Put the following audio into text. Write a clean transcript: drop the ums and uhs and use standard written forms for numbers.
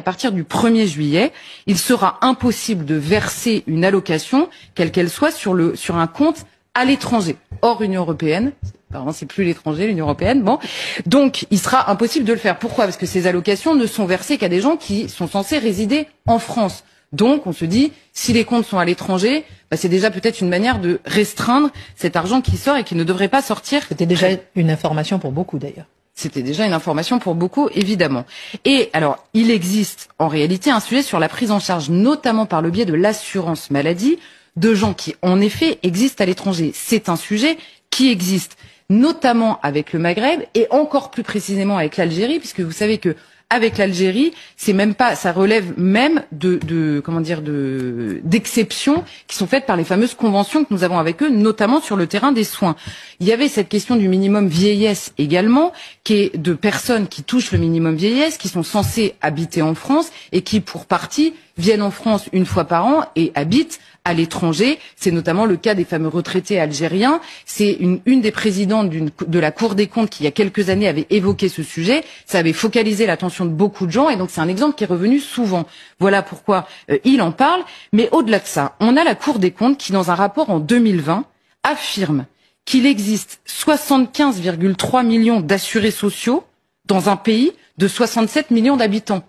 partir du 1er juillet, il sera impossible de verser une allocation, quelle qu'elle soit, sur un compte à l'étranger, hors Union européenne. Apparemment, c'est plus l'étranger, l'Union européenne. Bon, donc il sera impossible de le faire. Pourquoi? Parce que ces allocations ne sont versées qu'à des gens qui sont censés résider en France. Donc, on se dit, si les comptes sont à l'étranger, c'est déjà peut-être une manière de restreindre cet argent qui sort et qui ne devrait pas sortir. C'était déjà une information pour beaucoup, d'ailleurs. C'était déjà une information pour beaucoup, évidemment. Et alors, il existe en réalité un sujet sur la prise en charge, notamment par le biais de l'assurance maladie, de gens qui, en effet, existent à l'étranger. C'est un sujet qui existe, notamment avec le Maghreb et encore plus précisément avec l'Algérie, puisque vous savez que avec l'Algérie, c'est même pas, ça relève même d'exceptions qui sont faites par les fameuses conventions que nous avons avec eux, notamment sur le terrain des soins. Il y avait cette question du minimum vieillesse également, qui est de personnes qui touchent le minimum vieillesse, qui sont censées habiter en France et qui, pour partie, viennent en France une fois par an et habitent à l'étranger. C'est notamment le cas des fameux retraités algériens. C'est une des présidentes de la Cour des comptes qui, il y a quelques années, avait évoqué ce sujet. Ça avait focalisé l'attention de beaucoup de gens et donc c'est un exemple qui est revenu souvent. Voilà pourquoi il en parle. Mais au-delà de ça, on a la Cour des comptes qui, dans un rapport en 2020, affirme qu'il existe 75,3 millions d'assurés sociaux dans un pays de 67 millions d'habitants.